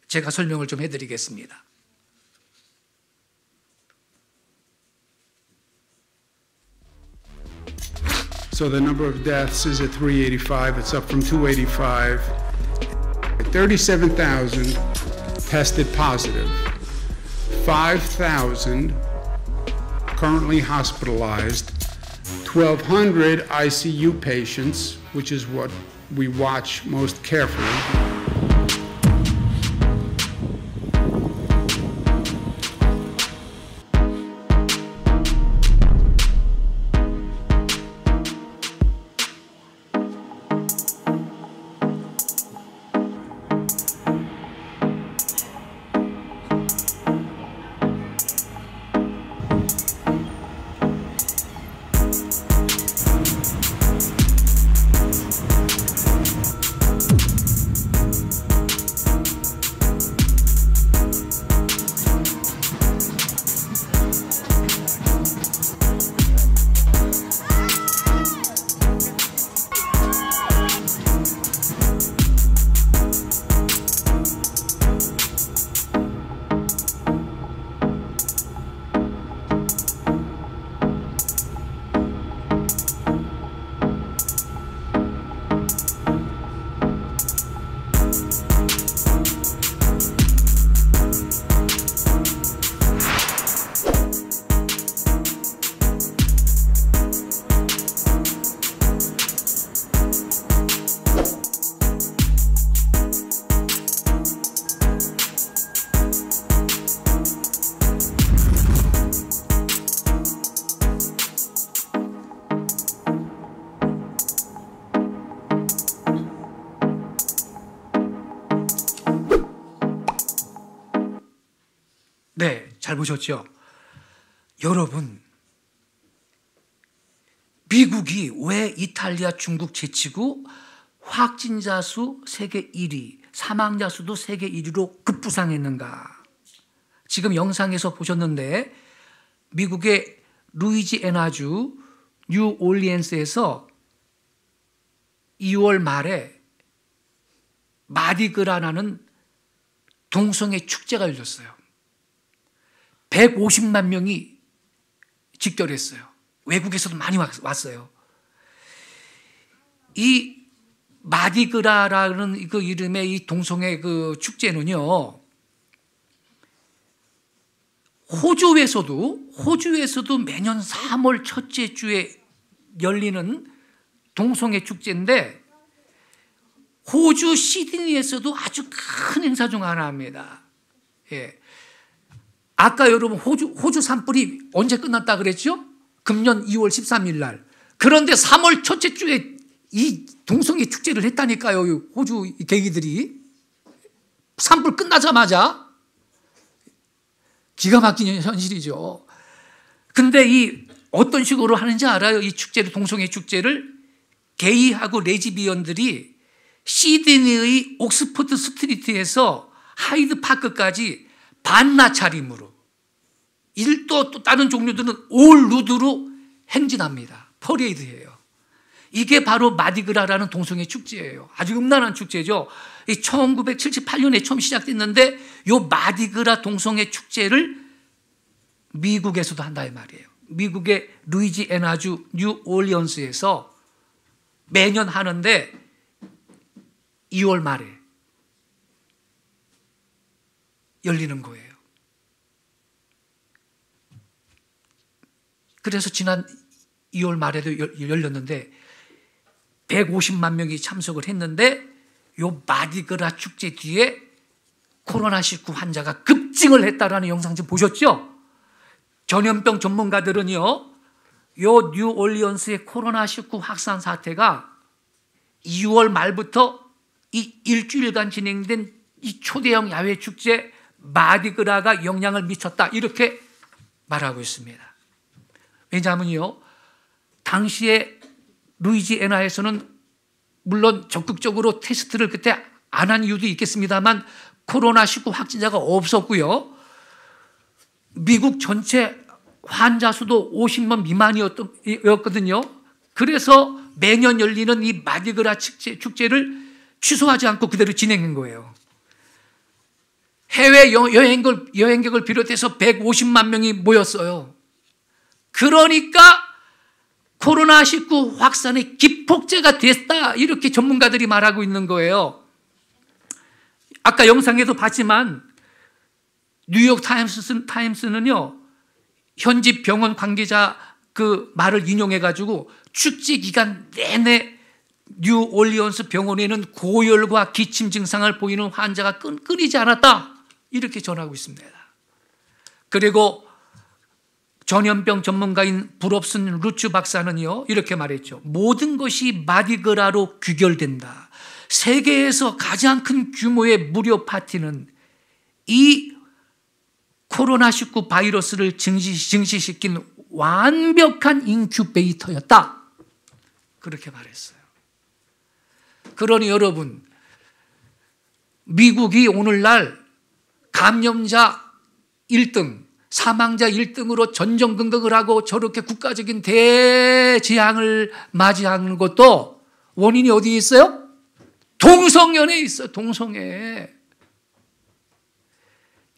제가 설명을 좀 해드리겠습니다. So the number of deaths is at 385. It's up from 285. 37,000 tested positive. 5,000 currently hospitalized. 1,200 ICU patients, which is what we watch most carefully. 잘 보셨죠? 여러분, 미국이 왜 이탈리아, 중국 제치고 확진자 수 세계 1위, 사망자 수도 세계 1위로 급부상했는가? 지금 영상에서 보셨는데 미국의 루이지애나주 뉴올리언스에서 2월 말에 마디그라라는 동성애 축제가 열렸어요. 150만 명이 직결했어요. 외국에서도 많이 왔어요. 이 마디그라라는 그 이름의 이 동성애 그 축제는요, 호주에서도 매년 3월 첫째 주에 열리는 동성애 축제인데, 호주 시드니에서도 아주 큰 행사 중 하나입니다. 예. 아까 여러분 호주 산불이 언제 끝났다 그랬죠? 금년 2월 13일 날. 그런데 3월 첫째 주에 이 동성애 축제를 했다니까요. 호주 계기들이. 산불 끝나자마자. 기가 막힌 현실이죠. 근데 이 어떤 식으로 하는지 알아요? 이 축제를, 동성애 축제를 게이하고 레즈비언들이 시드니의 옥스퍼드 스트리트에서 하이드 파크까지 반나 차림으로, 또 다른 종류들은 올 누드로 행진합니다. 퍼레이드예요. 이게 바로 마디그라라는 동성애 축제예요. 아주 음란한 축제죠. 1978년에 처음 시작됐는데 이 마디그라 동성애 축제를 미국에서도 한다 이 말이에요. 미국의 루이지애나주 뉴올리언스에서 매년 하는데 2월 말에 열리는 거예요. 그래서 지난 2월 말에도 열렸는데 150만 명이 참석을 했는데 요 마디그라 축제 뒤에 코로나19 환자가 급증을 했다라는 영상 좀 보셨죠? 전염병 전문가들은요, 요 뉴올리언스의 코로나19 확산 사태가 2월 말부터 이 일주일간 진행된 이 초대형 야외 축제 마디그라가 영향을 미쳤다, 이렇게 말하고 있습니다. 왜냐하면요, 당시에 루이지애나에서는 물론 적극적으로 테스트를 그때 안 한 이유도 있겠습니다만 코로나19 확진자가 없었고요. 미국 전체 환자 수도 50만 미만이었거든요. 그래서 매년 열리는 이 마디그라 축제를 취소하지 않고 그대로 진행한 거예요. 해외 여행객을 비롯해서 150만 명이 모였어요. 그러니까 코로나19 확산의 기폭제가 됐다, 이렇게 전문가들이 말하고 있는 거예요. 아까 영상에도 봤지만 뉴욕 타임스는요, 현지 병원 관계자 그 말을 인용해가지고 축제 기간 내내 뉴올리언스 병원에는 고열과 기침 증상을 보이는 환자가 끊이지 않았다, 이렇게 전하고 있습니다. 그리고 전염병 전문가인 불옵슨 루츠 박사는요, 이렇게 말했죠. 모든 것이 마디그라로 귀결된다. 세계에서 가장 큰 규모의 무료 파티는 이 코로나19 바이러스를 증시시킨 완벽한 인큐베이터였다, 그렇게 말했어요. 그러니 여러분, 미국이 오늘날 감염자 1등, 사망자 1등으로 전전긍긍을 하고 저렇게 국가적인 대재앙을 맞이하는 것도 원인이 어디에 있어요? 동성연애에 있어요. 동성애.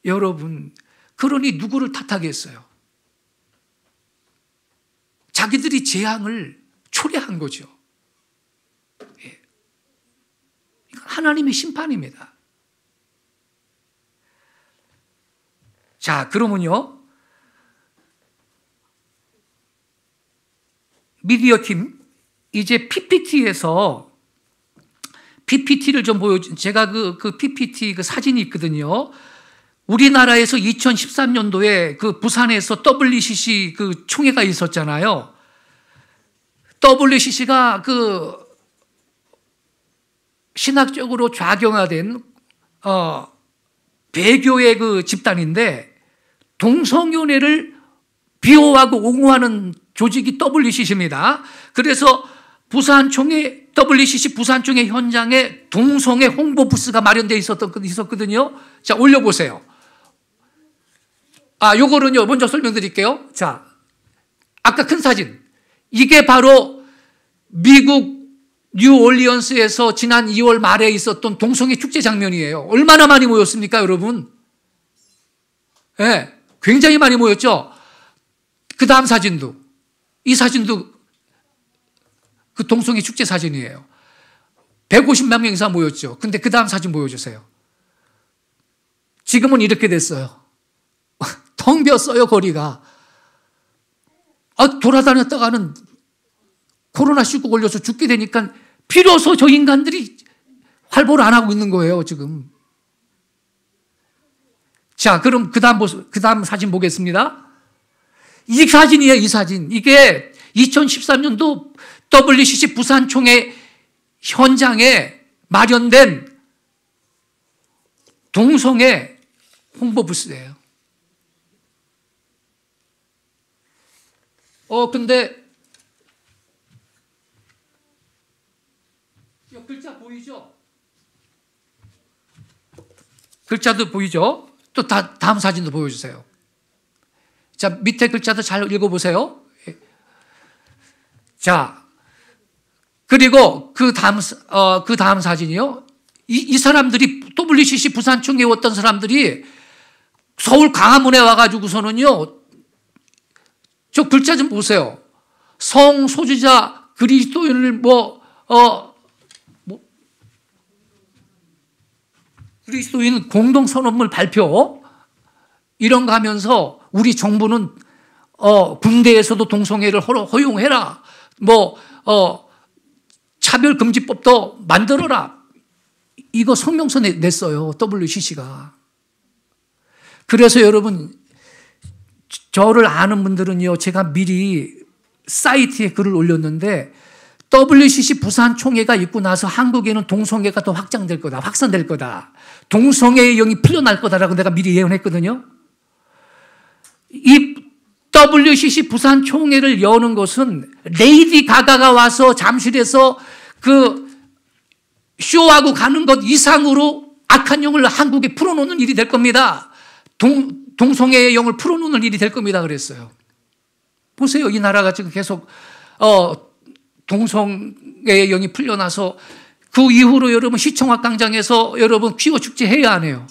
여러분, 그러니 누구를 탓하겠어요? 자기들이 재앙을 초래한 거죠. 예. 이건 하나님의 심판입니다. 자, 그러면요, 미디어 팀, 이제 PPT를 좀 제가 그 PPT 그 사진이 있거든요. 우리나라에서 2013년도에 그 부산에서 WCC 그 총회가 있었잖아요. WCC가 그 신학적으로 좌경화된 배교의 그 집단인데, 동성연애를 비호하고 옹호하는 조직이 WCC입니다. 그래서 부산총회, WCC 부산총회 현장에 동성애 홍보 부스가 마련되어 있었거든요. 자, 올려보세요. 요거는요, 먼저 설명드릴게요. 자, 아까 큰 사진. 이게 바로 미국 뉴올리언스에서 지난 2월 말에 있었던 동성애 축제 장면이에요. 얼마나 많이 모였습니까, 여러분? 네, 굉장히 많이 모였죠? 그 다음 사진도, 이 사진도 그 동성애 축제 사진이에요. 150만 명 이상 모였죠. 근데 그 다음 사진 보여주세요. 지금은 이렇게 됐어요. 텅 비었어요, 거리가. 돌아다녔다가는 코로나19 걸려서 죽게 되니까 비로소 저 인간들이 활보를 안 하고 있는 거예요, 지금. 자, 그럼 그 다음 사진 보겠습니다. 이 사진이에요, 이 사진. 이게 2013년도 WCC 부산총회 현장에 마련된 동성애 홍보 부스예요. 근데 글자 보이죠? 글자도 보이죠? 또 다음 사진도 보여주세요. 자, 밑에 글자도 잘 읽어보세요. 자, 그리고 그 다음 사진이요. 이 사람들이 WCC 부산총회에 왔던 사람들이 서울 광화문에 와가지고서는요, 저 글자 좀 보세요. 성소유자 그리스도인을 그리스도인 공동선언문 발표 이런 거 하면서 우리 정부는 군대에서도 동성애를 허용해라. 차별금지법도 만들어라. 이거 성명서 냈어요. WCC가. 그래서 여러분, 저를 아는 분들은요, 제가 미리 사이트에 글을 올렸는데 WCC 부산총회가 있고 나서 한국에는 동성애가 더 확장될 거다, 확산될 거다. 동성애의 영이 풀려날 거다라고 내가 미리 예언했거든요. 이 WCC 부산총회를 여는 것은 레이디 가가가 와서 잠실에서 그 쇼하고 가는 것 이상으로 악한 영을 한국에 풀어놓는 일이 될 겁니다. 동성애의 영을 풀어놓는 일이 될 겁니다. 그랬어요. 보세요. 이 나라가 지금 계속 동성애의 영이 풀려나서 그 이후로 여러분 시청학 광장에서 여러분 퀴어 축제 해야 안 해요?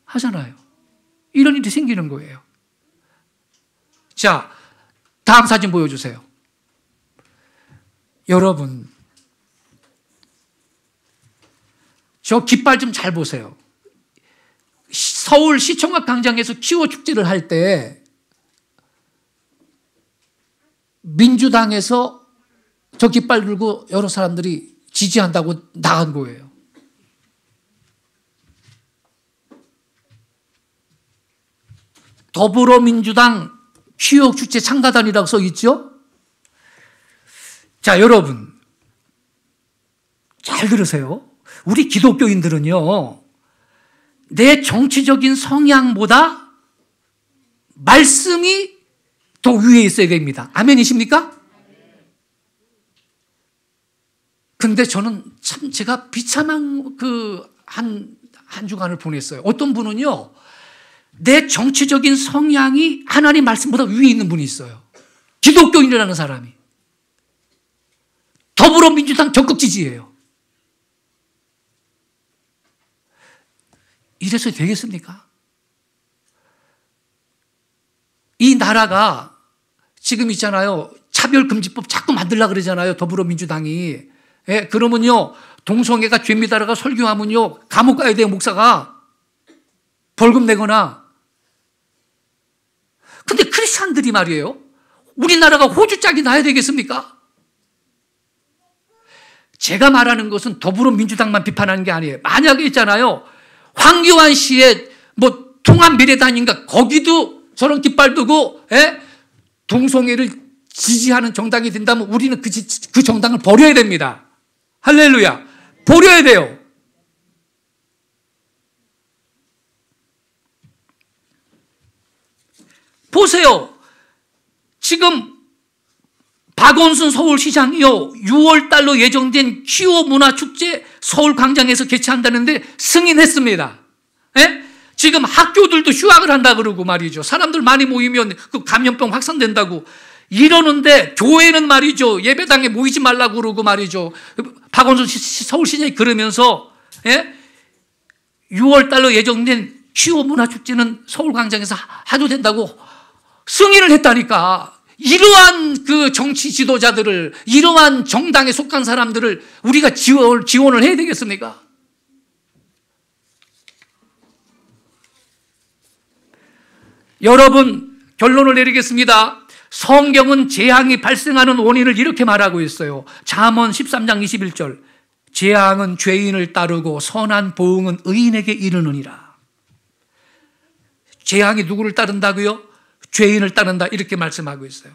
하잖아요. 이런 일이 생기는 거예요. 자, 다음 사진 보여주세요. 여러분, 저 깃발 좀 잘 보세요. 서울 시청학 광장에서 퀴어 축제를 할 때 민주당에서 저 깃발 들고 여러 사람들이 지지한다고 나간 거예요. 더불어민주당 퀴어 축제 참가단이라고 써 있죠? 자, 여러분, 잘 들으세요. 우리 기독교인들은요, 내 정치적인 성향보다 말씀이 더 위에 있어야 됩니다. 아멘이십니까? 근데 저는 참 제가 비참한 한 주간을 보냈어요. 어떤 분은요, 내 정치적인 성향이 하나님 말씀보다 위에 있는 분이 있어요. 기독교인이라는 사람이. 더불어민주당 적극 지지예요. 이래서 되겠습니까? 이 나라가 지금 있잖아요. 차별금지법 자꾸 만들려고 그러잖아요. 더불어민주당이. 예, 그러면요, 동성애가 죄입니다라고 설교하면요, 감옥 가야 돼요, 목사가. 벌금 내거나. 근데 크리스찬들이 말이에요. 우리나라가 호주짝이 나야 되겠습니까? 제가 말하는 것은 더불어민주당만 비판하는 게 아니에요. 만약에 있잖아요, 황교안 씨의 통합미래당인가, 거기도 저런 깃발 두고, 예? 동성애를 지지하는 정당이 된다면 우리는 그 정당을 버려야 됩니다. 할렐루야. 버려야 돼요. 보세요. 지금 박원순 서울시장이요, 6월 달로 예정된 퀴어 문화축제 서울광장에서 개최한다는데 승인했습니다. 예? 지금 학교들도 휴학을 한다 그러고 말이죠. 사람들 많이 모이면 그 감염병 확산된다고 이러는데 교회는 말이죠, 예배당에 모이지 말라고 그러고 말이죠. 박원순 서울시장이 그러면서, 예? 6월 달로 예정된 퀴어 문화축제는 서울광장에서 하도 된다고 승인을 했다니까. 이러한 그 정치 지도자들을, 이러한 정당에 속한 사람들을 우리가 지원을 해야 되겠습니까? 여러분, 결론을 내리겠습니다. 성경은 재앙이 발생하는 원인을 이렇게 말하고 있어요. 잠언 13장 21절. 재앙은 죄인을 따르고 선한 보응은 의인에게 이르느니라. 재앙이 누구를 따른다고요? 죄인을 따른다, 이렇게 말씀하고 있어요.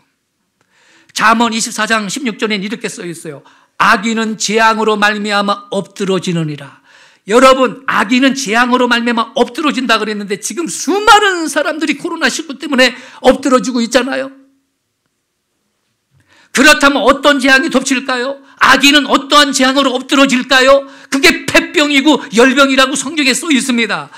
잠언 24장 16절에는 이렇게 써 있어요. 악인은 재앙으로 말미암아 엎드러지느니라. 여러분, 악인은 재앙으로 말미암아 엎드러진다 그랬는데 지금 수많은 사람들이 코로나19 때문에 엎드러지고 있잖아요. 그렇다면 어떤 재앙이 덮칠까요? 악인은 어떠한 재앙으로 엎드러질까요? 그게 폐병이고 열병이라고 성경에 써 있습니다.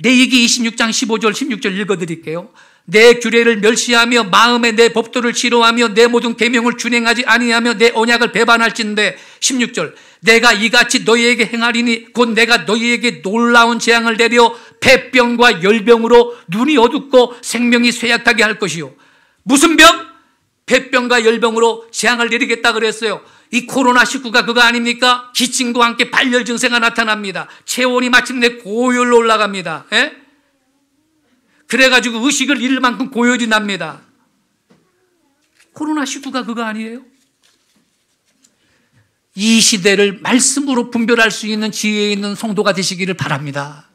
레위기 26장 15절 16절 읽어드릴게요. 내 규례를 멸시하며 마음에 내 법도를 싫어하며 내 모든 계명을 준행하지 아니하며 내 언약을 배반할진대. 16절. 내가 이같이 너희에게 행하리니 곧 내가 너희에게 놀라운 재앙을 내려 폐병과 열병으로 눈이 어둡고 생명이 쇠약하게 할 것이요. 무슨 병? 폐병과 열병으로 재앙을 내리겠다 그랬어요. 이 코로나19가 그거 아닙니까? 기침과 함께 발열 증세가 나타납니다. 체온이 마침내 고열로 올라갑니다. 예? 그래가지고 의식을 잃을 만큼 고열이 납니다. 코로나19가 그거 아니에요? 이 시대를 말씀으로 분별할 수 있는 지혜 있는 성도가 되시기를 바랍니다.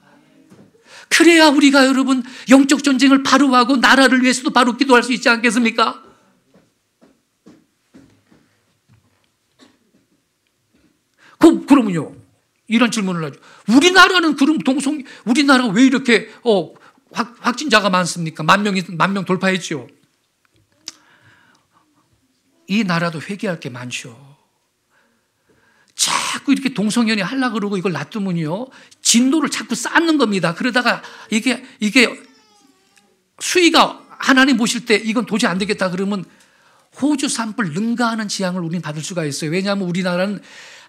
그래야 우리가 여러분 영적 전쟁을 바로 하고 나라를 위해서도 바로 기도할 수 있지 않겠습니까? 그러면요, 이런 질문을 하죠. 우리나라는 그럼 우리나라가 왜 이렇게 확진자가 많습니까? 만 명 돌파했죠. 이 나라도 회개할 게 많죠. 자꾸 이렇게 동성연애 하려고 그러고 이걸 놔두면요, 진도를 자꾸 쌓는 겁니다. 그러다가 이게 수위가 하나님 보실 때 이건 도저히 안 되겠다 그러면 호주 산불 능가하는 재앙을 우리는 받을 수가 있어요. 왜냐하면 우리나라는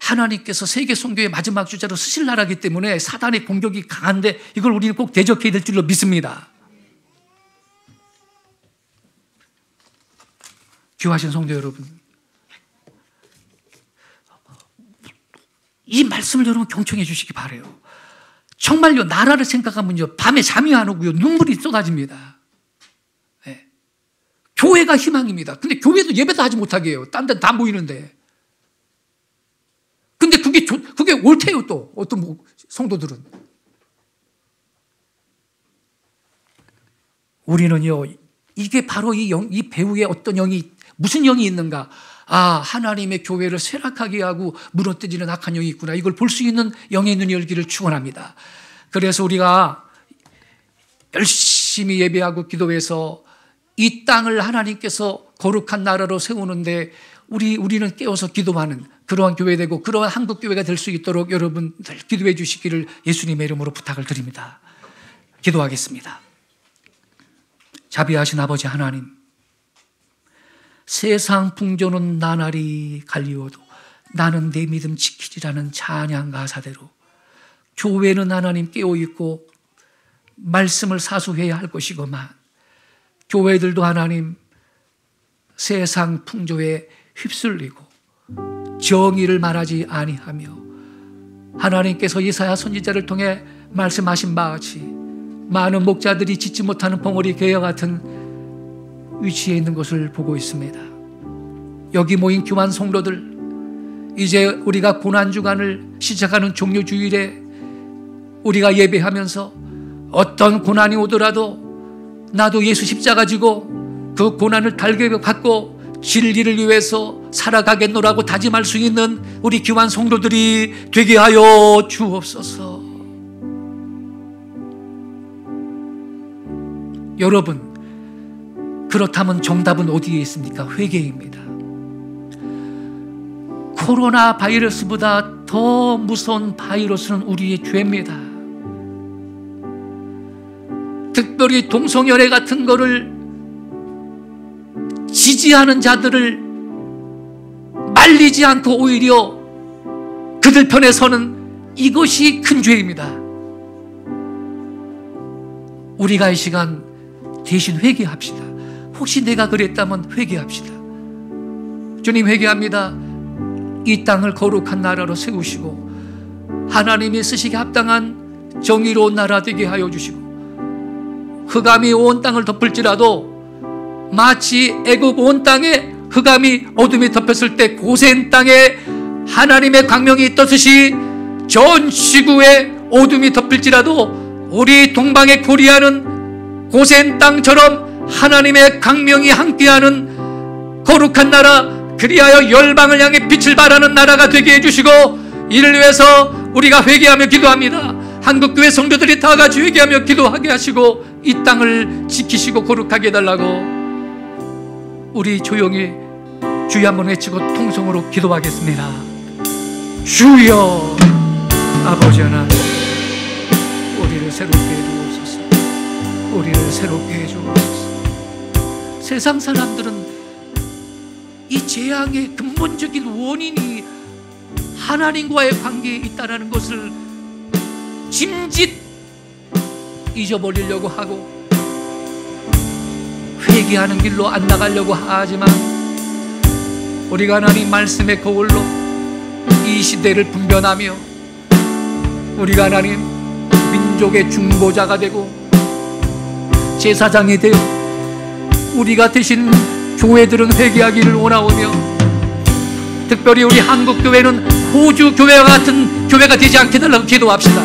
하나님께서 세계 선교의 마지막 주자로 쓰실 나라이기 때문에 사단의 공격이 강한데 이걸 우리는 꼭 대적해야 될 줄로 믿습니다. 귀하신 성도 여러분, 이 말씀을 여러분 경청해 주시기 바라요. 정말요, 나라를 생각하면요, 밤에 잠이 안 오고요, 눈물이 쏟아집니다. 네. 교회가 희망입니다. 근데 교회도 예배도 하지 못하게 해요. 딴 데는 다 모이는데. 근데 그게 옳대요. 또 어떤 성도들은. 우리는요, 이게 바로 이 배후에 어떤 영이, 무슨 영이 있는가? 아, 하나님의 교회를 쇠락하게 하고 무너뜨리는 악한 영이 있구나. 이걸 볼 수 있는 영의 눈이 열기를 축원합니다. 그래서 우리가 열심히 예배하고 기도해서 이 땅을 하나님께서 거룩한 나라로 세우는데 우리는 깨어서 기도하는 그러한 교회 되고 그러한 한국 교회가 될 수 있도록 여러분들 기도해 주시기를 예수님의 이름으로 부탁을 드립니다. 기도하겠습니다. 자비하신 아버지 하나님, 세상 풍조는 나날이 갈리워도 나는 내 믿음 지키리라는 찬양 가사대로 교회는 하나님 깨어있고 말씀을 사수해야 할 것이고만 교회들도 하나님 세상 풍조에 휩쓸리고 정의를 말하지 아니하며 하나님께서 이사야 선지자를 통해 말씀하신 바와 같이 많은 목자들이 짓지 못하는 벙어리 개와 같은 위치에 있는 것을 보고 있습니다. 여기 모인 교환 성도들, 이제 우리가 고난주간을 시작하는 종료주일에 우리가 예배하면서 어떤 고난이 오더라도 나도 예수 십자가 지고 그 고난을 달게 받고 진리를 위해서 살아가겠노라고 다짐할 수 있는 우리 교환 성도들이 되게 하여 주옵소서. 여러분, 그렇다면 정답은 어디에 있습니까? 회개입니다. 코로나 바이러스보다 더 무서운 바이러스는 우리의 죄입니다. 특별히 동성연애 같은 거를 지지하는 자들을 말리지 않고 오히려 그들 편에 서는 이것이 큰 죄입니다. 우리가 이 시간 대신 회개합시다. 혹시 내가 그랬다면 회개합시다. 주님, 회개합니다. 이 땅을 거룩한 나라로 세우시고 하나님이 쓰시기에 합당한 정의로운 나라 되게 하여 주시고, 흑암이 온 땅을 덮을지라도 마치 애굽 온 땅에 흑암이 어둠이 덮였을 때 고센 땅에 하나님의 광명이 떴듯이 전 지구에 어둠이 덮일지라도 우리 동방의 코리아는 고센 땅처럼 하나님의 광명이 함께하는 거룩한 나라, 그리하여 열방을 향해 빛을 발하는 나라가 되게 해주시고, 이를 위해서 우리가 회개하며 기도합니다. 한국교회 성도들이 다 같이 회개하며 기도하게 하시고 이 땅을 지키시고 거룩하게 해달라고 우리 조용히 주여 한번 외치고 통성으로 기도하겠습니다. 주여, 아버지 하나님, 우리를 새롭게 해주옵소서. 우리를 새롭게 해주옵소서. 세상 사람들은 이 재앙의 근본적인 원인이 하나님과의 관계에 있다는 것을 짐짓 잊어버리려고 하고 회개하는 길로 안 나가려고 하지만, 우리가 하나님 말씀의 거울로 이 시대를 분별하며 우리가 하나님 민족의 중보자가 되고 제사장이 되어 우리가 대신 교회들은 회개하기를 원하오며, 특별히 우리 한국교회는 호주 교회와 같은 교회가 되지 않게 해달라고 기도합시다.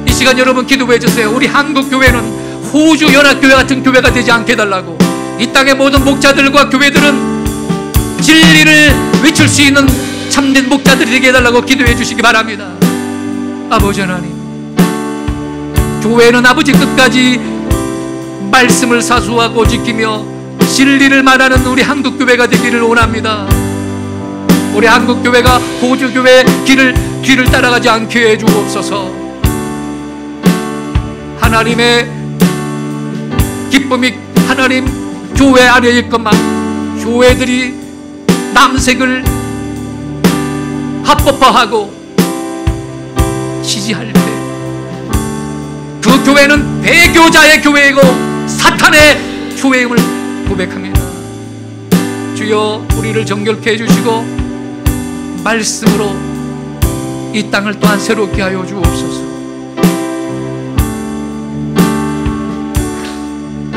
이 시간 여러분 기도해 주세요. 우리 한국교회는 호주 연합교회 같은 교회가 되지 않게 해달라고. 이 땅의 모든 목자들과 교회들은 진리를 외칠 수 있는 참된 목자들이 되게 해달라고 기도해 주시기 바랍니다. 아버지 하나님, 교회는 아버지 끝까지 말씀을 사수하고 지키며 진리를 말하는 우리 한국교회가 되기를 원합니다. 우리 한국교회가 호주교회의 뒤를 따라가지 않게 해주옵소서. 하나님의 기쁨이 하나님 교회 안에 있건만 교회들이 남색을 합법화하고 지지할 때 그 교회는 배교자의 교회이고 사탄의 교회임을 고백합니다. 주여, 우리를 정결케 해주시고 말씀으로 이 땅을 또한 새롭게 하여 주옵소서.